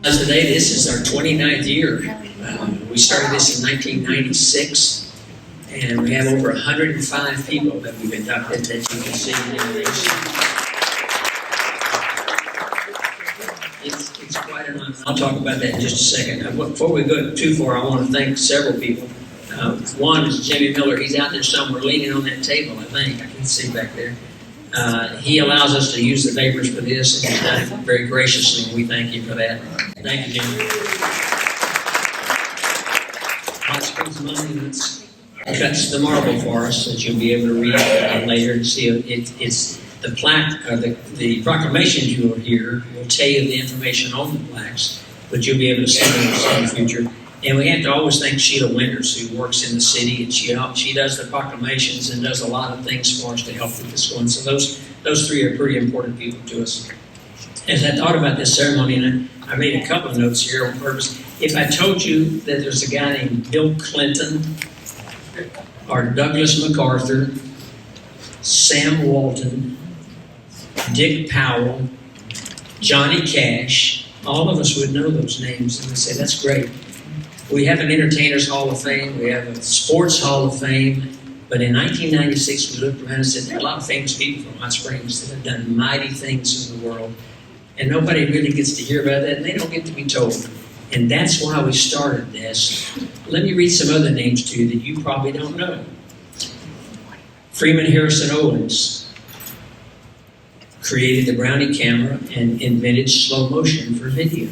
Today, this is our 29th year. We started this in 1996, and we have over 105 people that we've inducted that you can see in this. It's quite an honor. I'll talk about that in just a second. Before we go too far, I want to thank several people. One is Jimmy Miller. He's out there somewhere leaning on that table, I think. I can see back there. He allows us to use the papers for this, and he's done it very graciously, and we thank you for that. Thank you, Jimmy. Hot Springs Money, that's the marble for us that you'll be able to read later and see. It's the plaque, the proclamations you will hear will tell you the information on the plaques, but you'll be able to see them in the future. And we have to always thank Sheila Winters, who works in the city, and she does the proclamations and does a lot of things for us to help with this one. So those three are pretty important people to us. As I thought about this ceremony, and I made a couple of notes here on purpose. If I told you that there's a guy named Bill Clinton, or Douglas MacArthur, Sam Walton, Dick Powell, Johnny Cash, all of us would know those names, and we'd say, that's great. We have an Entertainers Hall of Fame, we have a Sports Hall of Fame, but in 1996 we looked around and said, there are a lot of famous people from Hot Springs that have done mighty things in the world, and nobody really gets to hear about that, and they don't get to be told. And that's why we started this. Let me read some other names to you that you probably don't know. Freeman Harrison Owens created the Brownie camera and invented slow motion for video.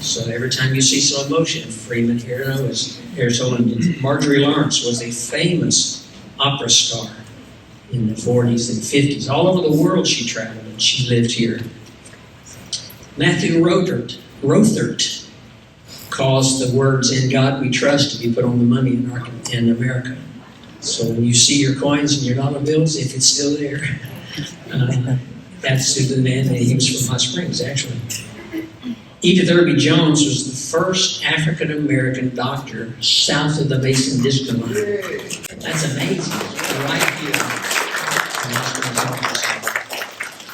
So every time you see slow motion, Freeman Harrison Owens. Marjorie Lawrence was a famous opera star in the 40s and 50s. All over the world she traveled, and she lived here. Matthew Rothert caused the words "In God We Trust" to be put on the money in America. So when you see your coins and your dollar bills, if it's still there, that's who the man, he was from Hot Springs, actually. Edith Irby Jones was the first African-American doctor south of the Mason-Dixon line. That's amazing. Right here.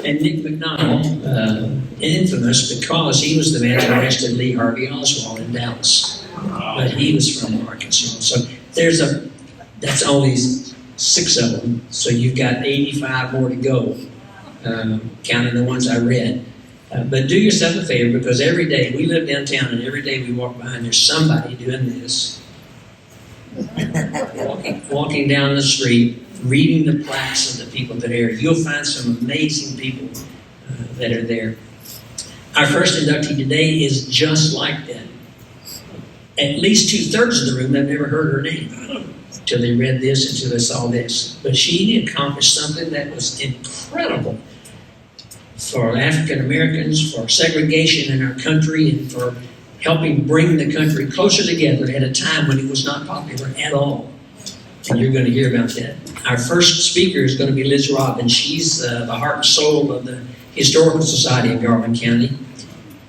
And Nick McDonald, infamous because he was the man that arrested Lee Harvey Oswald in Dallas. But he was from Arkansas. So that's only 6 of them. So you've got 85 more to go, counting the ones I read. But do yourself a favor, because every day, we live downtown, and every day we walk by and there's somebody doing this. Walking down the street, reading the plaques of the people that are here. You'll find some amazing people that are there. Our first inductee today is just like that. At least 2/3 of the room have never heard her name until they read this, until they saw this. But she accomplished something that was incredible for African Americans, for segregation in our country, and for helping bring the country closer together at a time when it was not popular at all. And you're going to hear about that. Our first speaker is going to be Liz Robbins. She's the heart and soul of the Historical Society of Garland County.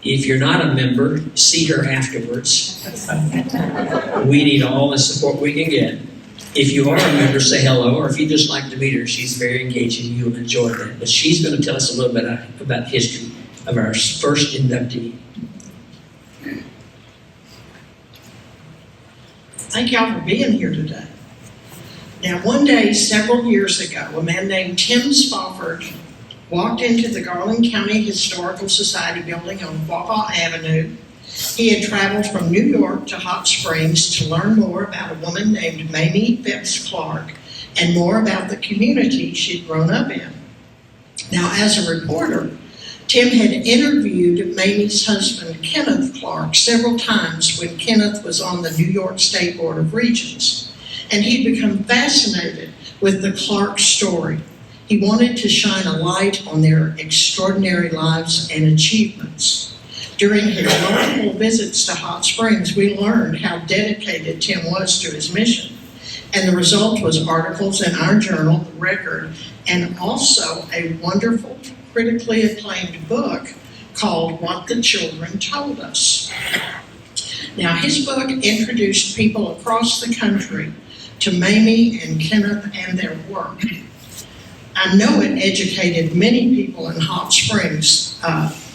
If you're not a member, see her afterwards. We need all the support we can get. If you are a member, say hello, or if you just like to meet her, she's very engaging. You'll enjoy that. But she's going to tell us a little bit about history of our first inductee. Thank y'all for being here today. Now, one day, several years ago, a man named Tim Spofford walked into the Garland County Historical Society building on Wawa Avenue. He had traveled from New York to Hot Springs to learn more about a woman named Mamie Phipps Clark and more about the community she'd grown up in. Now, as a reporter, Tim had interviewed Mamie's husband, Kenneth Clark, several times when Kenneth was on the New York State Board of Regents, and he'd become fascinated with the Clark story. He wanted to shine a light on their extraordinary lives and achievements. During his multiple visits to Hot Springs, we learned how dedicated Tim was to his mission. And the result was articles in our journal, The Record, and also a wonderful, critically acclaimed book called What the Children Told Us. Now, his book introduced people across the country to Mamie and Kenneth and their work. I know it educated many people in Hot Springs,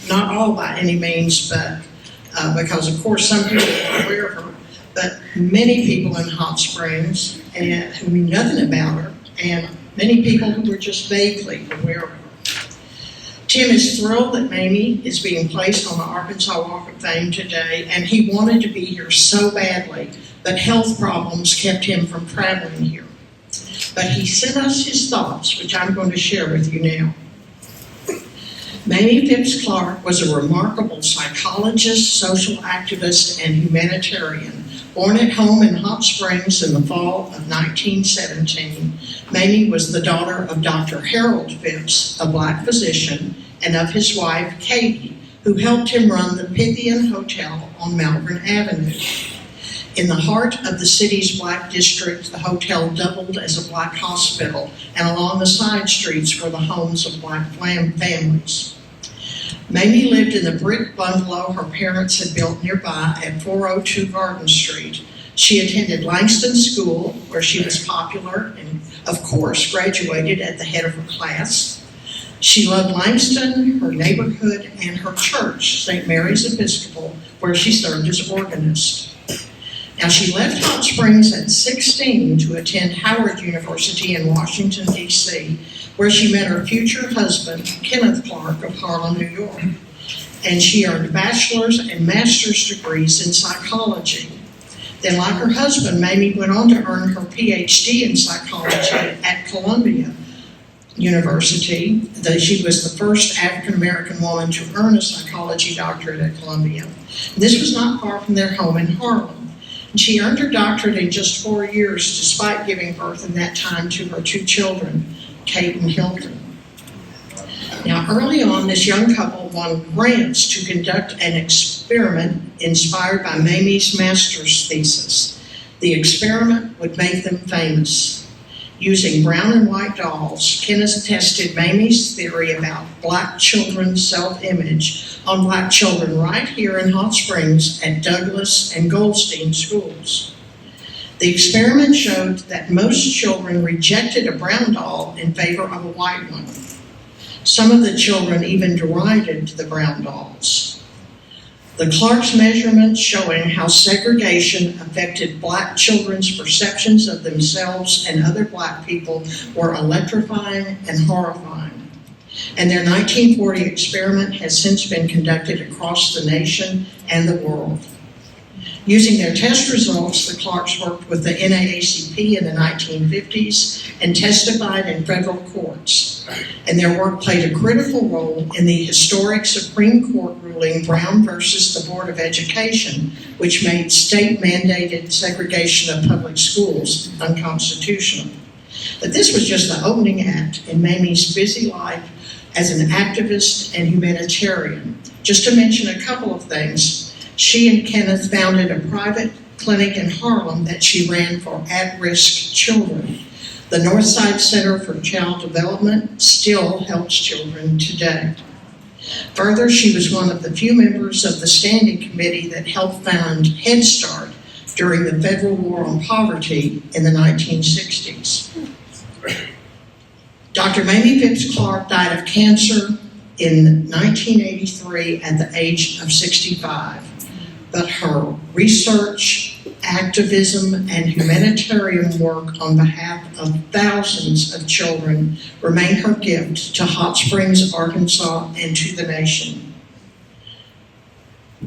not all by any means, but because of course some people are aware of her, but many people in Hot Springs and who knew nothing about her, and many people who were just vaguely aware of her. Tim is thrilled that Mamie is being placed on the Arkansas Walk of Fame today, and he wanted to be here so badly, but health problems kept him from traveling here. But he sent us his thoughts, which I'm going to share with you now. Mamie Phipps Clark was a remarkable psychologist, social activist, and humanitarian. Born at home in Hot Springs in the fall of 1917, Mamie was the daughter of Dr. Harold Phipps, a black physician, and of his wife, Katie, who helped him run the Pythian Hotel on Malvern Avenue. In the heart of the city's black district, the hotel doubled as a black hospital, and along the side streets were the homes of black families. Mamie lived in the brick bungalow her parents had built nearby at 402 Garden Street. She attended Langston School, where she was popular and, of course, graduated at the head of her class. She loved Langston, her neighborhood, and her church, St. Mary's Episcopal, where she served as organist. Now, she left Hot Springs at 16 to attend Howard University in Washington, D.C., where she met her future husband, Kenneth Clark of Harlem, New York. And she earned bachelor's and master's degrees in psychology. Then, like her husband, Mamie went on to earn her PhD in psychology at Columbia University. She was the first African-American woman to earn a psychology doctorate at Columbia. This was not far from their home in Harlem. And she earned her doctorate in just 4 years, despite giving birth in that time to her 2 children, Kate and Hilton. Now, early on, this young couple won grants to conduct an experiment inspired by Mamie's master's thesis. The experiment would make them famous. Using brown and white dolls, Kenneth tested Mamie's theory about black children's self-image on black children right here in Hot Springs at Douglas and Goldstein schools. The experiment showed that most children rejected a brown doll in favor of a white one. Some of the children even derided the brown dolls. The Clark's measurements showing how segregation affected black children's perceptions of themselves and other black people were electrifying and horrifying. And their 1940 experiment has since been conducted across the nation and the world. Using their test results, the Clarks worked with the NAACP in the 1950s and testified in federal courts. And their work played a critical role in the historic Supreme Court ruling Brown versus the Board of Education, which made state-mandated segregation of public schools unconstitutional. But this was just the opening act in Mamie's busy life as an activist and humanitarian. Just to mention a couple of things, she and Kenneth founded a private clinic in Harlem that she ran for at-risk children. The Northside Center for Child Development still helps children today. Further, she was one of the few members of the standing committee that helped found Head Start during the Federal War on Poverty in the 1960s. Dr. Mamie Phipps Clark died of cancer in 1983 at the age of 65. But her research, activism, and humanitarian work on behalf of thousands of children remain her gift to Hot Springs, Arkansas, and to the nation.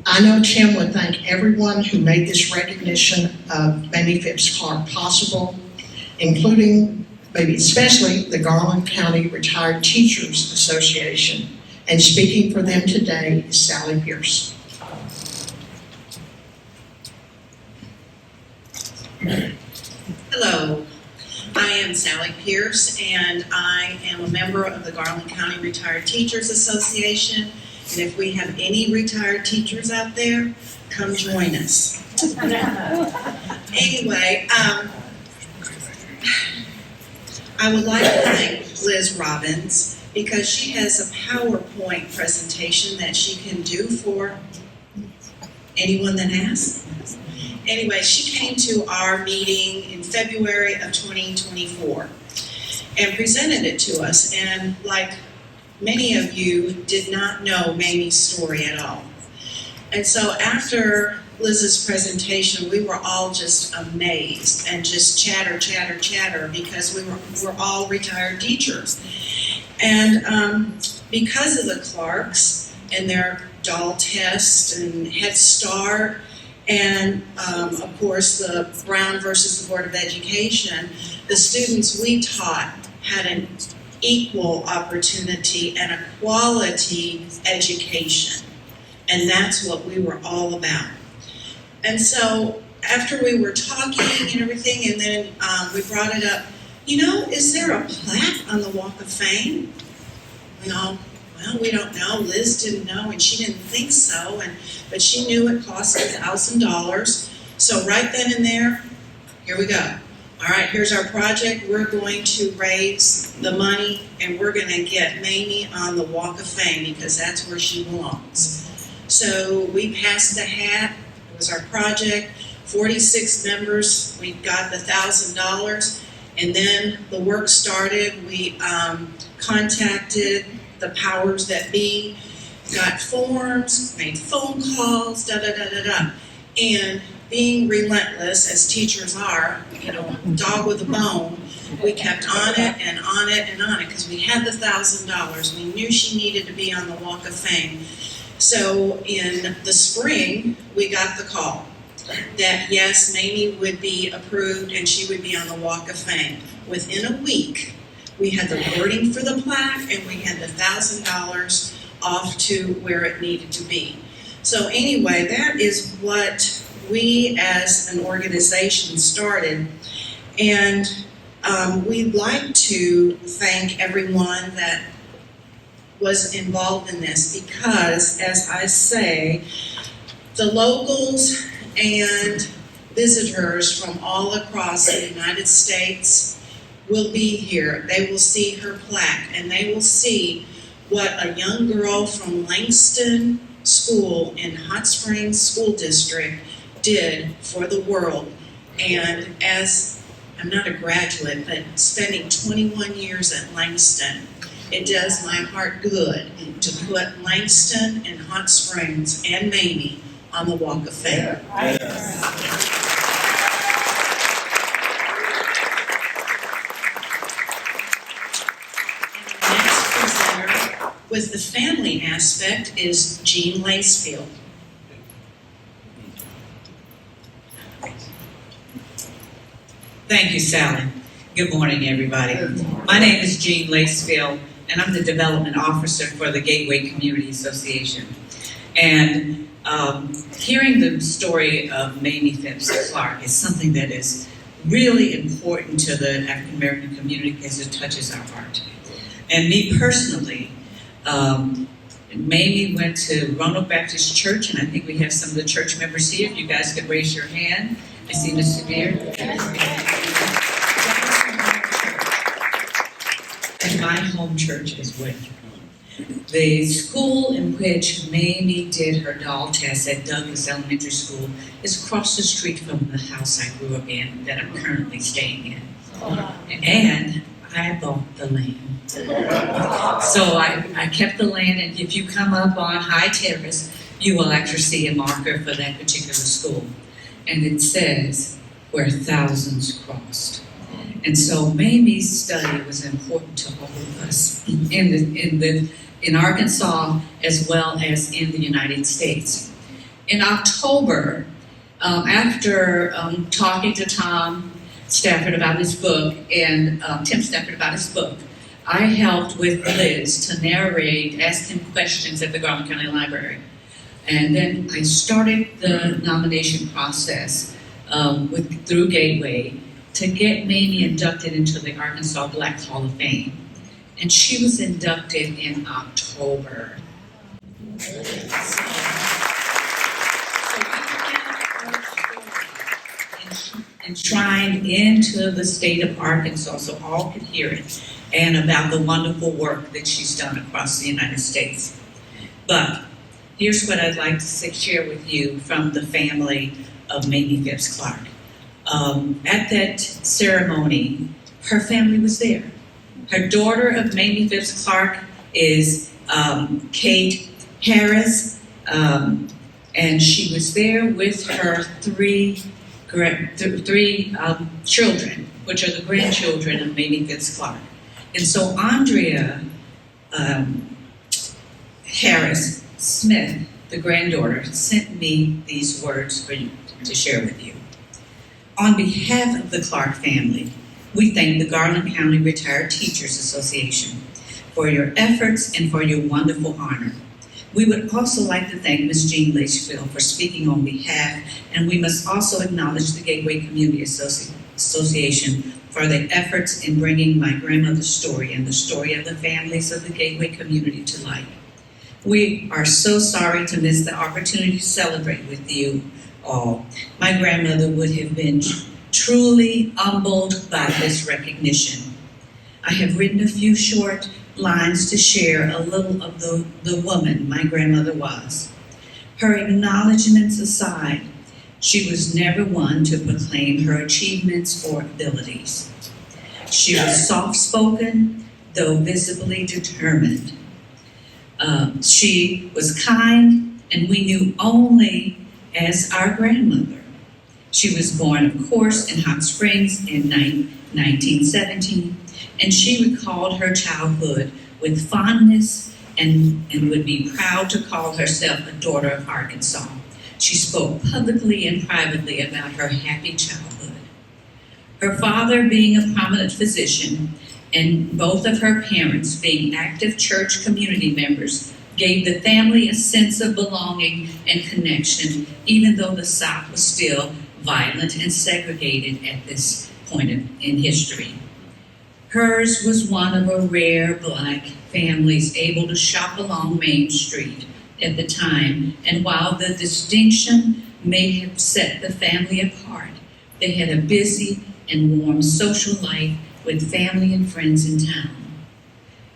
I know Tim would thank everyone who made this recognition of Mamie Phipps Clark possible, including, maybe especially, the Garland County Retired Teachers Association. And speaking for them today is Sally Pierce. Hello, I am Sally Pierce, and I am a member of the Garland County Retired Teachers Association. And if we have any retired teachers out there, come join us. Anyway, I would like to thank Liz Robbins because she has a PowerPoint presentation that she can do for anyone that asks. Anyway, she came to our meeting in February of 2024 and presented it to us. And like many of you, did not know Mamie's story at all. And so after Liz's presentation, we were all just amazed and just chatter, chatter, chatter, because we're all retired teachers. And because of the Clarks and their doll test and Head Start, and of course the Brown versus the Board of Education, the students we taught had an equal opportunity and a quality education. And that's what we were all about. And so after we were talking and everything, and then we brought it up, is there a plaque on the Walk of Fame? We all, well, we don't know. Liz didn't know, and she didn't think so, but she knew it cost $1,000. So right then and there, here we go. All right, here's our project. We're going to raise the money, and we're going to get Mamie on the Walk of Fame because that's where she belongs. So we passed the hat. It was our project. 46 members. We got the $1,000, and then the work started. We contacted the powers that be, got forms, made phone calls, and being relentless as teachers are, dog with a bone, we kept on it and on it and on it because we had the $1,000. We knew she needed to be on the Walk of Fame. So in the spring, we got the call that yes, Mamie would be approved and she would be on the Walk of Fame. Within a week, we had the wording for the plaque and we had the $1,000 off to where it needed to be. So anyway, that is what we as an organization started. And we'd like to thank everyone that was involved in this because, as I say, the locals and visitors from all across the United States will be here. They will see her plaque and they will see what a young girl from Langston School in Hot Springs School District did for the world. And as I'm not a graduate, but spending 21 years at Langston, it does my heart good to put Langston and Hot Springs and Mamie on the Walk of Fame. And the next presenter with the family aspect is Jean Lacefield. Thank you, Sally. Good morning, everybody. My name is Jean Lacefield, and I'm the Development Officer for the Gateway Community Association. And hearing the story of Mamie Phipps Clark is something that is really important to the African American community because it touches our heart. And me personally, Mamie went to Roanoke Baptist Church, and I think we have some of the church members here. If you guys could raise your hand. I see Mr. Beard. And my home church as well. The school in which Mamie did her doll test at Douglas Elementary School is across the street from the house I grew up in that I'm currently staying in. And I bought the land. So I kept the land, and if you come up on High Terrace, you will actually see a marker for that particular school. And it says, where thousands crossed. And so Mamie's study was important to all of us in Arkansas as well as in the United States. In October, after talking to Tom Stafford about his book and Tim Stafford about his book, I helped with Liz to narrate, ask him questions at the Garland County Library. And then I started the nomination process through Gateway to get Mamie inducted into the Arkansas Black Hall of Fame. And she was inducted in October. So we enshrined into the state of Arkansas so all could hear it, and about the wonderful work that she's done across the United States. But here's what I'd like to share with you from the family of Mamie Phipps Clark. At that ceremony, her family was there. Her daughter of Mamie Phipps Clark is Kate Harris. And she was there with her three children, which are the grandchildren of Mamie Phipps Clark. And so Andrea Harris Smith, the granddaughter, sent me these words for you to share with you. On behalf of the Clark family, we thank the Garland County Retired Teachers Association for your efforts and for your wonderful honor. We would also like to thank Ms. Jean Lacefield for speaking on behalf, and we must also acknowledge the Gateway Community Association for their efforts in bringing my grandmother's story and the story of the families of the Gateway community to light. We are so sorry to miss the opportunity to celebrate with you all. My grandmother would have been truly humbled by this recognition. I have written a few short lines to share a little of the woman my grandmother was. Her acknowledgments aside, she was never one to proclaim her achievements or abilities. She was soft-spoken, though visibly determined. She was kind, and we knew only as our grandmother. She was born, of course, in Hot Springs in 1917, and she recalled her childhood with fondness and would be proud to call herself a daughter of Arkansas. She spoke publicly and privately about her happy childhood. Her father being a prominent physician and both of her parents being active church community members gave the family a sense of belonging and connection, even though the South was still violent and segregated at this point in history. Hers was one of a rare Black families able to shop along Main Street at the time, and while the distinction may have set the family apart, they had a busy and warm social life with family and friends in town.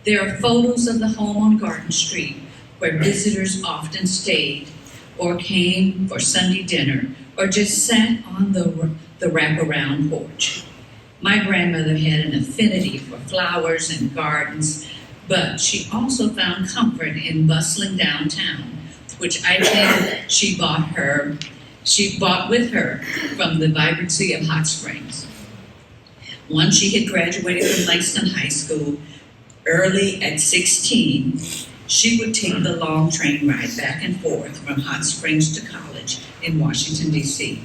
There are photos of the home on Garden Street where visitors often stayed or came for Sunday dinner or just sat on the wraparound porch. My grandmother had an affinity for flowers and gardens, but she also found comfort in bustling downtown, which I think she bought with her from the vibrancy of Hot Springs. Once she had graduated from Langston High School, early at 16, she would take the long train ride back and forth from Hot Springs to college in Washington, D.C.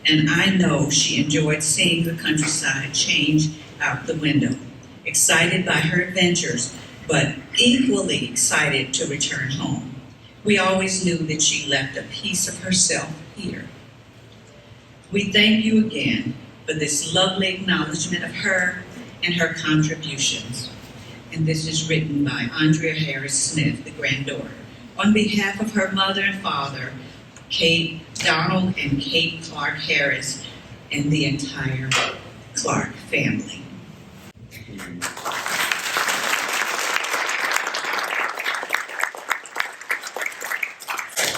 And I know she enjoyed seeing the countryside change out the window, excited by her adventures, but equally excited to return home. We always knew that she left a piece of herself here. We thank you again for this lovely acknowledgement of her and her contributions. And this is written by Andrea Harris Smith, the granddaughter, on behalf of her mother and father, Donald and Kate Clark Harris, and the entire Clark family.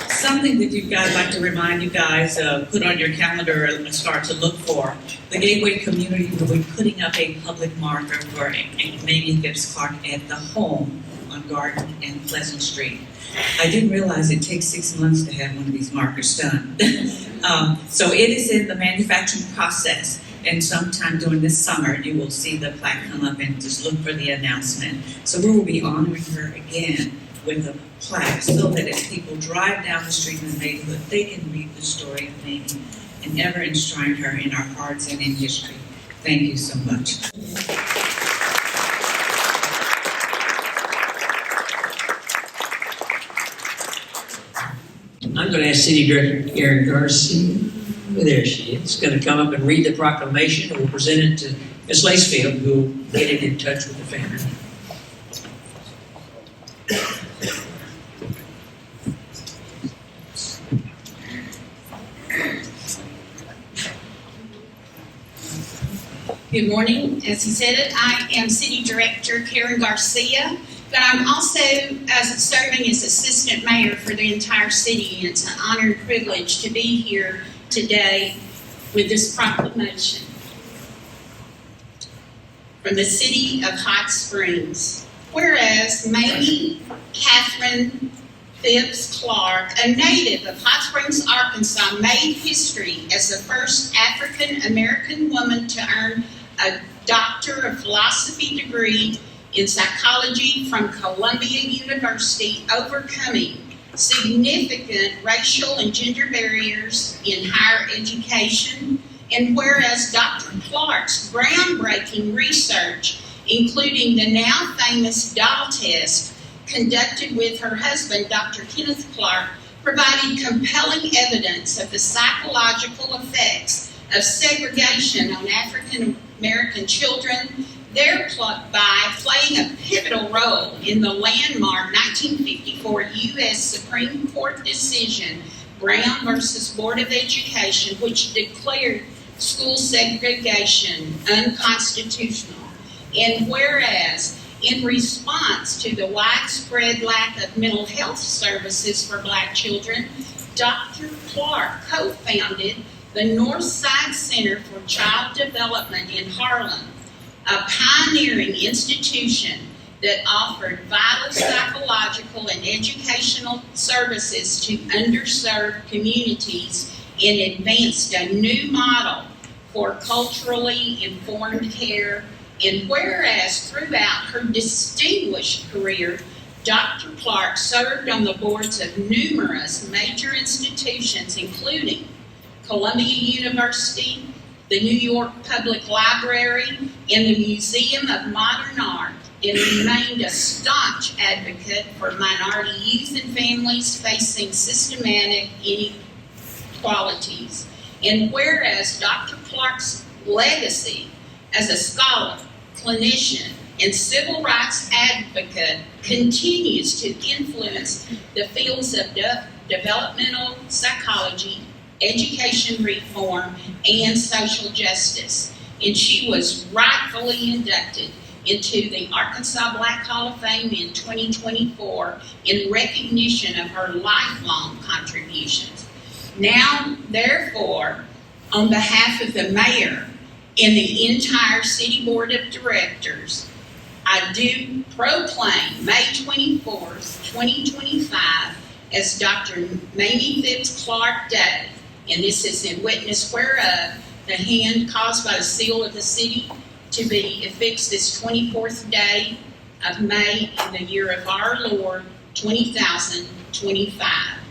Something that I'd like to remind you guys, put on your calendar and start to look for. The Gateway community will be putting up a public marker for Mamie Phipps Clark at the home on Garden and Pleasant Street. I didn't realize it takes 6 months to have one of these markers done. So it is in the manufacturing process, and sometime during this summer you will see the plaque come up, and just look for the announcement. So we will be honoring her again with a plaque so that as people drive down the street in the neighborhood, they can read the story of Mamie and ever enshrine her in our hearts and in history. Thank you so much. I'm going to ask City Director Karen Garcia, there she is, going to come up and read the proclamation, and we'll present it to Ms. Lacefield, who will get it in touch with the family. Good morning. As he said it, I am City Director Karen Garcia, but I'm also serving as Assistant Mayor for the entire city, and it's an honor and privilege to be here today with this proclamation. From the City of Hot Springs, whereas Mamie Catherine Phipps Clark, a native of Hot Springs, Arkansas, made history as the first African American woman to earn a Doctor of Philosophy degree in psychology from Columbia University, overcoming significant racial and gender barriers in higher education. And whereas Dr. Clark's groundbreaking research, including the now famous doll test conducted with her husband, Dr. Kenneth Clark, provided compelling evidence of the psychological effects of segregation on African American children, thereby playing a pivotal role in the landmark 1954 U.S. Supreme Court decision, Brown versus Board of Education, which declared school segregation unconstitutional. And whereas, in response to the widespread lack of mental health services for Black children, Dr. Clark co-founded the Northside Center for Child Development in Harlem, a pioneering institution that offered vital psychological and educational services to underserved communities and advanced a new model for culturally informed care. And whereas throughout her distinguished career, Dr. Clark served on the boards of numerous major institutions, including Columbia University, the New York Public Library, and the Museum of Modern Art, and remained a staunch advocate for minority youth and families facing systematic inequalities. And whereas Dr. Clark's legacy as a scholar, clinician, and civil rights advocate continues to influence the fields of developmental psychology, education reform, and social justice. And she was rightfully inducted into the Arkansas Black Hall of Fame in 2024 in recognition of her lifelong contributions. Now, therefore, on behalf of the mayor and the entire City Board of Directors, I do proclaim May 24th, 2025 as Dr. Mamie Phipps Clark Day, and this is in witness whereof the hand caused by the seal of the city to be affixed this 24th day of May in the year of our Lord, 2025.